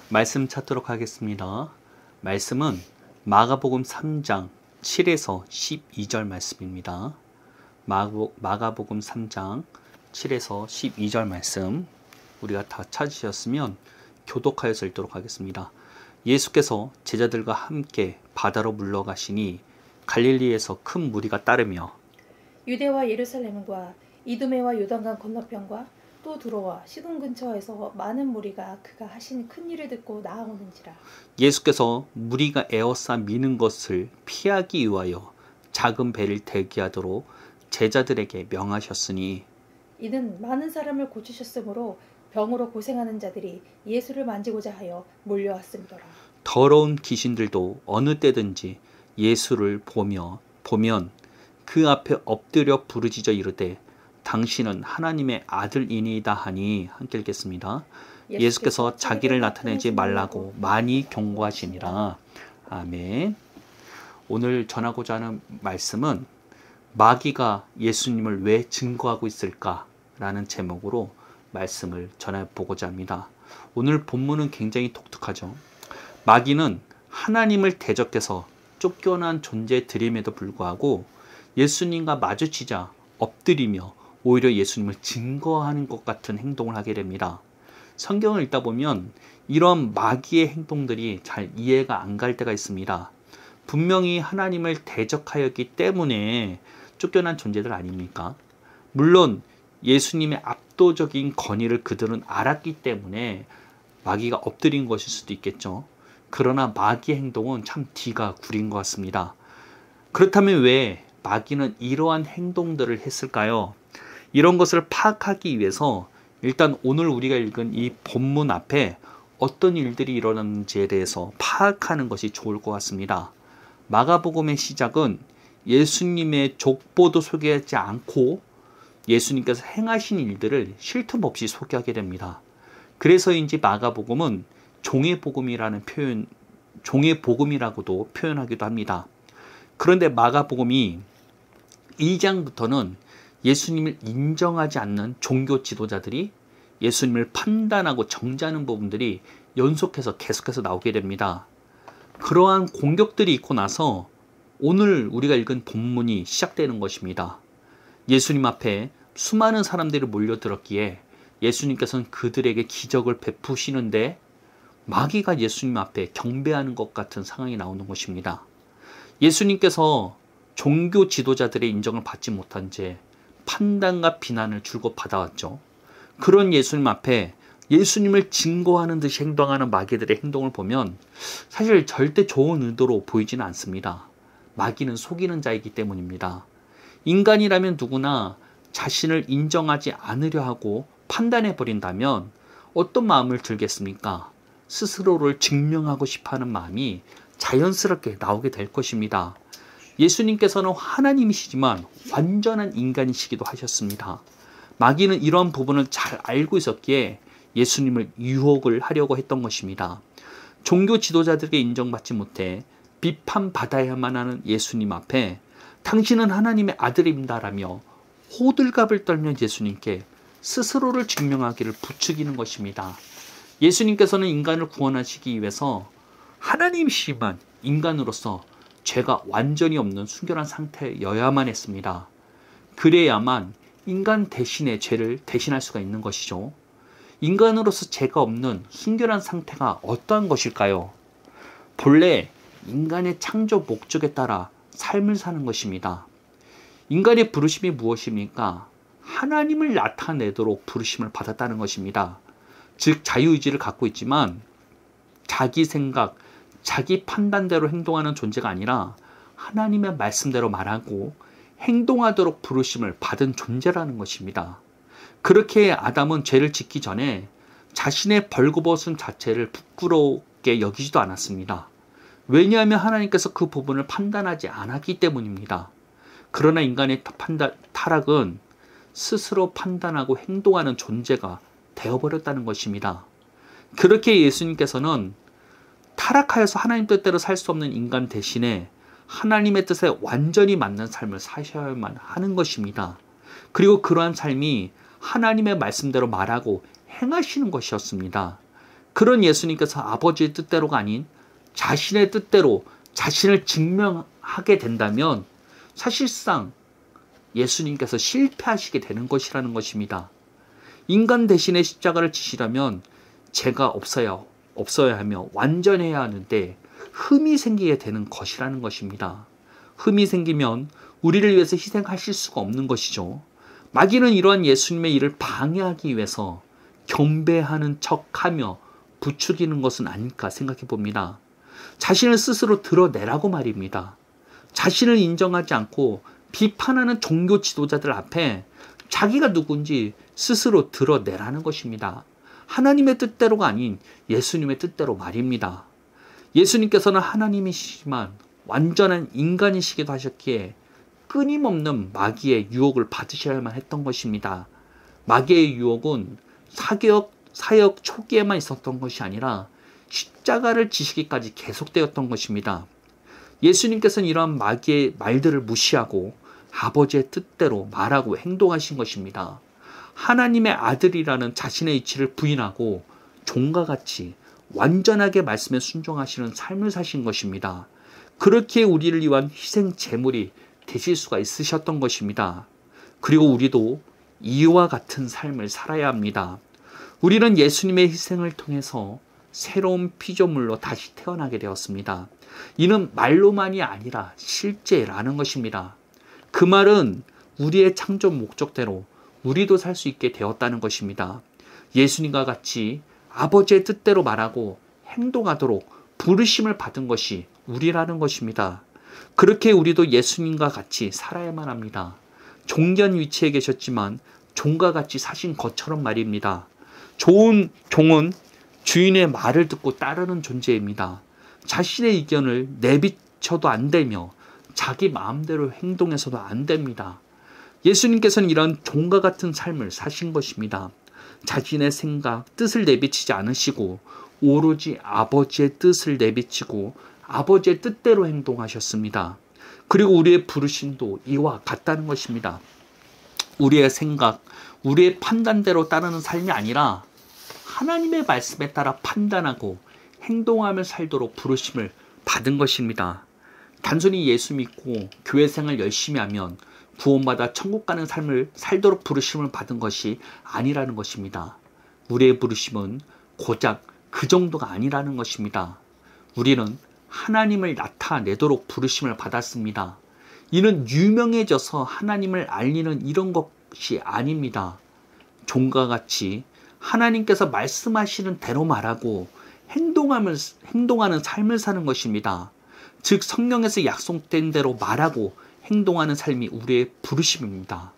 말씀 찾도록 하겠습니다. 말씀은 마가복음 3장 7에서 12절 말씀입니다. 마가복음 3장 7에서 12절 말씀 우리가 다 찾으셨으면 교독하여서 읽도록 하겠습니다. 예수께서 제자들과 함께 바다로 물러가시니 갈릴리에서 큰 무리가 따르며 유대와 예루살렘과 이두메와 요단강 건너편과 또 두로와 시돈 근처에서 많은 무리가 그가 하신 큰 일을 듣고 나아오는지라. 예수께서 무리가 에워싸 미는 것을 피하기 위하여 작은 배를 대기하도록 제자들에게 명하셨으니 이는 많은 사람을 고치셨으므로 병으로 고생하는 자들이 예수를 만지고자 하여 몰려왔음이더라. 더러운 귀신들도 어느 때든지 예수를 보면 그 앞에 엎드려 부르짖어 이르되 당신은 하나님의 아들이니이다 하니 함께 읽겠습니다. 예수께서 자기를 나타내지 말라고 많이 경고하시니라. 아멘. 오늘 전하고자 하는 말씀은 마귀가 예수님을 왜 증거하고 있을까라는 제목으로 말씀을 전해보고자 합니다. 오늘 본문은 굉장히 독특하죠. 마귀는 하나님을 대적해서 쫓겨난 존재들임에도 불구하고 예수님과 마주치자 엎드리며 오히려 예수님을 증거하는 것 같은 행동을 하게 됩니다. 성경을 읽다 보면 이런 마귀의 행동들이 잘 이해가 안 갈 때가 있습니다. 분명히 하나님을 대적하였기 때문에 쫓겨난 존재들 아닙니까? 물론 예수님의 압도적인 권위를 그들은 알았기 때문에 마귀가 엎드린 것일 수도 있겠죠. 그러나 마귀의 행동은 참 뒤가 구린 것 같습니다. 그렇다면 왜 마귀는 이러한 행동들을 했을까요? 이런 것을 파악하기 위해서 일단 오늘 우리가 읽은 이 본문 앞에 어떤 일들이 일어났는지에 대해서 파악하는 것이 좋을 것 같습니다. 마가복음의 시작은 예수님의 족보도 소개하지 않고 예수님께서 행하신 일들을 쉴 틈 없이 소개하게 됩니다. 그래서인지 마가복음은 종의 복음이라고도 표현하기도 합니다. 그런데 마가복음이 2장부터는 예수님을 인정하지 않는 종교 지도자들이 예수님을 판단하고 정죄하는 부분들이 연속해서 계속해서 나오게 됩니다. 그러한 공격들이 있고 나서 오늘 우리가 읽은 본문이 시작되는 것입니다. 예수님 앞에 수많은 사람들이 몰려들었기에 예수님께서는 그들에게 기적을 베푸시는데 마귀가 예수님 앞에 경배하는 것 같은 상황이 나오는 것입니다. 예수님께서 종교 지도자들의 인정을 받지 못한 채 판단과 비난을 줄곧 받아왔죠. 그런 예수님 앞에 예수님을 증거하는 듯이 행동하는 마귀들의 행동을 보면 사실 절대 좋은 의도로 보이지는 않습니다. 마귀는 속이는 자이기 때문입니다. 인간이라면 누구나 자신을 인정하지 않으려 하고 판단해버린다면 어떤 마음을 들겠습니까? 스스로를 증명하고 싶어하는 마음이 자연스럽게 나오게 될 것입니다. 예수님께서는 하나님이시지만 완전한 인간이시기도 하셨습니다. 마귀는 이런 부분을 잘 알고 있었기에 예수님을 유혹을 하려고 했던 것입니다. 종교 지도자들에게 인정받지 못해 비판받아야만 하는 예수님 앞에 당신은 하나님의 아들입니다라며 호들갑을 떨며 예수님께 스스로를 증명하기를 부추기는 것입니다. 예수님께서는 인간을 구원하시기 위해서 하나님이시지만 인간으로서 죄가 완전히 없는 순결한 상태여야만 했습니다. 그래야만 인간 대신의 죄를 대신할 수가 있는 것이죠. 인간으로서 죄가 없는 순결한 상태가 어떠한 것일까요? 본래 인간의 창조 목적에 따라 삶을 사는 것입니다. 인간의 부르심이 무엇입니까? 하나님을 나타내도록 부르심을 받았다는 것입니다. 즉 자유의지를 갖고 있지만 자기 생각, 자기 판단대로 행동하는 존재가 아니라 하나님의 말씀대로 말하고 행동하도록 부르심을 받은 존재라는 것입니다. 그렇게 아담은 죄를 짓기 전에 자신의 벌거벗은 자체를 부끄럽게 여기지도 않았습니다. 왜냐하면 하나님께서 그 부분을 판단하지 않았기 때문입니다. 그러나 인간의 타락은 스스로 판단하고 행동하는 존재가 되어버렸다는 것입니다. 그렇게 예수님께서는 타락하여서 하나님 뜻대로 살 수 없는 인간 대신에 하나님의 뜻에 완전히 맞는 삶을 사셔야만 하는 것입니다. 그리고 그러한 삶이 하나님의 말씀대로 말하고 행하시는 것이었습니다. 그런 예수님께서 아버지의 뜻대로가 아닌 자신의 뜻대로 자신을 증명하게 된다면 사실상 예수님께서 실패하시게 되는 것이라는 것입니다. 인간 대신에 십자가를 지시라면 죄가 없어야 하며 완전해야 하는데 흠이 생기게 되는 것이라는 것입니다. 흠이 생기면 우리를 위해서 희생하실 수가 없는 것이죠. 마귀는 이러한 예수님의 일을 방해하기 위해서 경배하는 척하며 부추기는 것은 아닐까 생각해 봅니다. 자신을 스스로 드러내라고 말입니다. 자신을 인정하지 않고 비판하는 종교 지도자들 앞에 자기가 누군지 스스로 드러내라는 것입니다. 하나님의 뜻대로가 아닌 예수님의 뜻대로 말입니다. 예수님께서는 하나님이시지만 완전한 인간이시기도 하셨기에 끊임없는 마귀의 유혹을 받으셔야만 했던 것입니다. 마귀의 유혹은 사역 초기에만 있었던 것이 아니라 십자가를 지시기까지 계속되었던 것입니다. 예수님께서는 이러한 마귀의 말들을 무시하고 아버지의 뜻대로 말하고 행동하신 것입니다. 하나님의 아들이라는 자신의 이치를 부인하고 종과 같이 완전하게 말씀에 순종하시는 삶을 사신 것입니다. 그렇게 우리를 위한 희생 제물이 되실 수가 있으셨던 것입니다. 그리고 우리도 이와 같은 삶을 살아야 합니다. 우리는 예수님의 희생을 통해서 새로운 피조물로 다시 태어나게 되었습니다. 이는 말로만이 아니라 실제라는 것입니다. 그 말은 우리의 창조 목적대로 우리도 살 수 있게 되었다는 것입니다. 예수님과 같이 아버지의 뜻대로 말하고 행동하도록 부르심을 받은 것이 우리라는 것입니다. 그렇게 우리도 예수님과 같이 살아야만 합니다. 종견 위치에 계셨지만 종과 같이 사신 것처럼 말입니다. 좋은 종은 주인의 말을 듣고 따르는 존재입니다. 자신의 의견을 내비쳐도 안 되며 자기 마음대로 행동해서도 안 됩니다. 예수님께서는 이런 종과 같은 삶을 사신 것입니다. 자신의 생각, 뜻을 내비치지 않으시고 오로지 아버지의 뜻을 내비치고 아버지의 뜻대로 행동하셨습니다. 그리고 우리의 부르심도 이와 같다는 것입니다. 우리의 생각, 우리의 판단대로 따르는 삶이 아니라 하나님의 말씀에 따라 판단하고 행동하며 살도록 부르심을 받은 것입니다. 단순히 예수 믿고 교회 생활 열심히 하면 구원받아 천국 가는 삶을 살도록 부르심을 받은 것이 아니라는 것입니다. 우리의 부르심은 고작 그 정도가 아니라는 것입니다. 우리는 하나님을 나타내도록 부르심을 받았습니다. 이는 유명해져서 하나님을 알리는 이런 것이 아닙니다. 종과 같이 하나님께서 말씀하시는 대로 말하고 행동하는 삶을 사는 것입니다. 즉 성령에서 약속된 대로 말하고 행동하는 삶이 우리의 부르심입니다.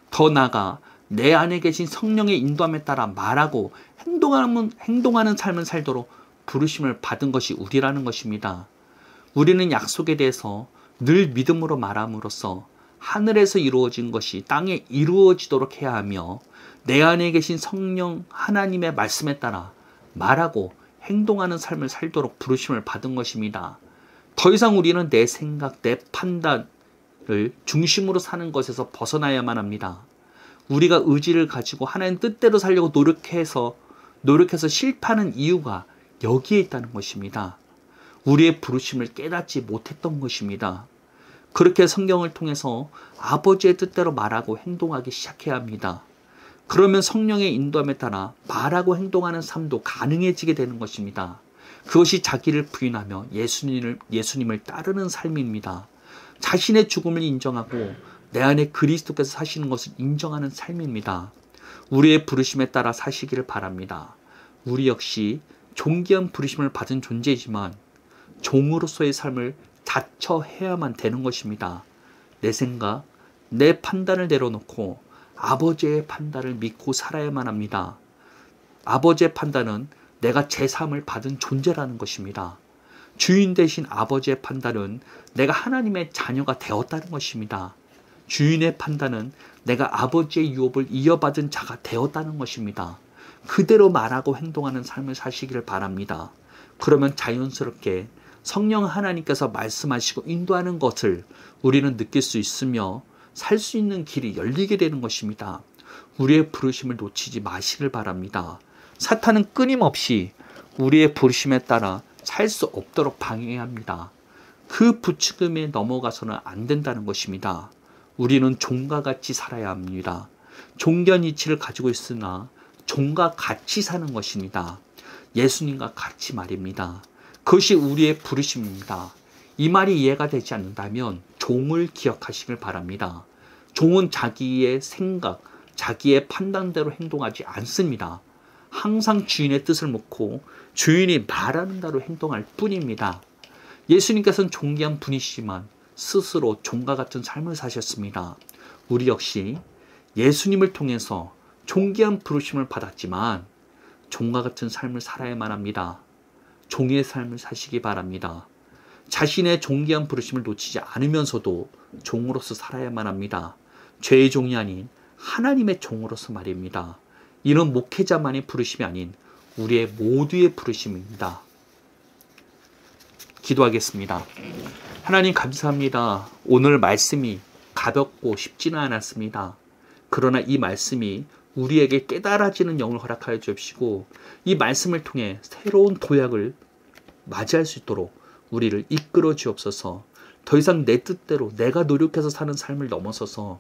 더 나아가 내 안에 계신 성령의 인도함에 따라 말하고 행동하는 삶을 살도록 부르심을 받은 것이 우리라는 것입니다. 우리는 약속에 대해서 늘 믿음으로 말함으로써 하늘에서 이루어진 것이 땅에 이루어지도록 해야 하며 내 안에 계신 성령 하나님의 말씀에 따라 말하고 행동하는 삶을 살도록 부르심을 받은 것입니다. 더 이상 우리는 내 생각, 내 판단을 중심으로 사는 것에서 벗어나야만 합니다. 우리가 의지를 가지고 하나님 뜻대로 살려고 노력해서 실패하는 이유가 여기에 있다는 것입니다. 우리의 부르심을 깨닫지 못했던 것입니다. 그렇게 성경을 통해서 아버지의 뜻대로 말하고 행동하기 시작해야 합니다. 그러면 성령의 인도함에 따라 말하고 행동하는 삶도 가능해지게 되는 것입니다. 그것이 자기를 부인하며 예수님을 따르는 삶입니다. 자신의 죽음을 인정하고 내 안에 그리스도께서 사시는 것을 인정하는 삶입니다. 우리의 부르심에 따라 사시기를 바랍니다. 우리 역시 존귀한 부르심을 받은 존재이지만 종으로서의 삶을 자처해야만 되는 것입니다. 내 생각, 내 판단을 내려놓고 아버지의 판단을 믿고 살아야만 합니다. 아버지의 판단은 내가 제3을 받은 존재라는 것입니다. 주인 되신 아버지의 판단은 내가 하나님의 자녀가 되었다는 것입니다. 주인의 판단은 내가 아버지의 유업을 이어받은 자가 되었다는 것입니다. 그대로 말하고 행동하는 삶을 사시기를 바랍니다. 그러면 자연스럽게 성령 하나님께서 말씀하시고 인도하는 것을 우리는 느낄 수 있으며 살 수 있는 길이 열리게 되는 것입니다. 우리의 부르심을 놓치지 마시길 바랍니다. 사탄은 끊임없이 우리의 부르심에 따라 살 수 없도록 방해합니다. 그 부추김에 넘어가서는 안 된다는 것입니다. 우리는 종과 같이 살아야 합니다. 종견 이치를 가지고 있으나 종과 같이 사는 것입니다. 예수님과 같이 말입니다. 그것이 우리의 부르심입니다. 이 말이 이해가 되지 않는다면 종을 기억하시길 바랍니다. 종은 자기의 생각, 자기의 판단대로 행동하지 않습니다. 항상 주인의 뜻을 묻고 주인이 말하는 대로 행동할 뿐입니다. 예수님께서는 존귀한 분이시지만 스스로 종과 같은 삶을 사셨습니다. 우리 역시 예수님을 통해서 존귀한 부르심을 받았지만 종과 같은 삶을 살아야만 합니다. 종의 삶을 사시기 바랍니다. 자신의 존귀한 부르심을 놓치지 않으면서도 종으로서 살아야만 합니다. 죄의 종이 아닌 하나님의 종으로서 말입니다. 이런 목회자만의 부르심이 아닌 우리의 모두의 부르심입니다. 기도하겠습니다. 하나님 감사합니다. 오늘 말씀이 가볍고 쉽지는 않았습니다. 그러나 이 말씀이 우리에게 깨달아지는 영을 허락하여 주옵시고 이 말씀을 통해 새로운 도약을 맞이할 수 있도록 우리를 이끌어 주옵소서. 더 이상 내 뜻대로 내가 노력해서 사는 삶을 넘어서서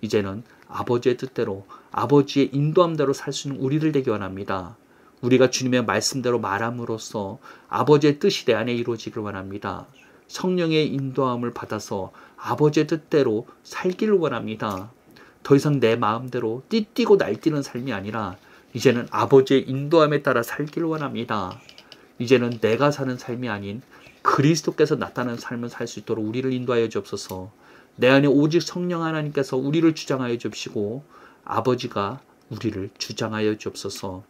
이제는 아버지의 뜻대로 아버지의 인도함대로 살 수 있는 우리들 되기 원합니다. 우리가 주님의 말씀대로 말함으로써 아버지의 뜻이 내 안에 이루어지길 원합니다. 성령의 인도함을 받아서 아버지의 뜻대로 살기를 원합니다. 더 이상 내 마음대로 띠뛰고 날뛰는 삶이 아니라 이제는 아버지의 인도함에 따라 살기를 원합니다. 이제는 내가 사는 삶이 아닌 그리스도께서 나타나는 삶을 살 수 있도록 우리를 인도하여 주옵소서. 내 안에 오직 성령 하나님께서 우리를 주장하여 주시고 아버지가 우리를 주장하여 주옵소서.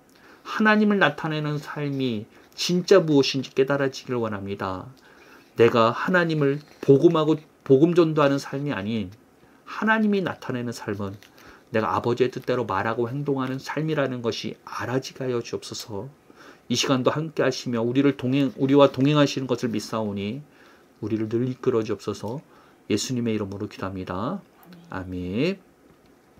하나님을 나타내는 삶이 진짜 무엇인지 깨달아지기를 원합니다. 내가 하나님을 복음하고 복음 전도하는 삶이 아닌 하나님이 나타내는 삶은 내가 아버지의 뜻대로 말하고 행동하는 삶이라는 것이 알아지게 하여 주옵소서. 이 시간도 함께 하시며 우리와 동행하시는 것을 믿사오니 우리를 늘 이끌어 주옵소서. 예수님의 이름으로 기도합니다. 아멘.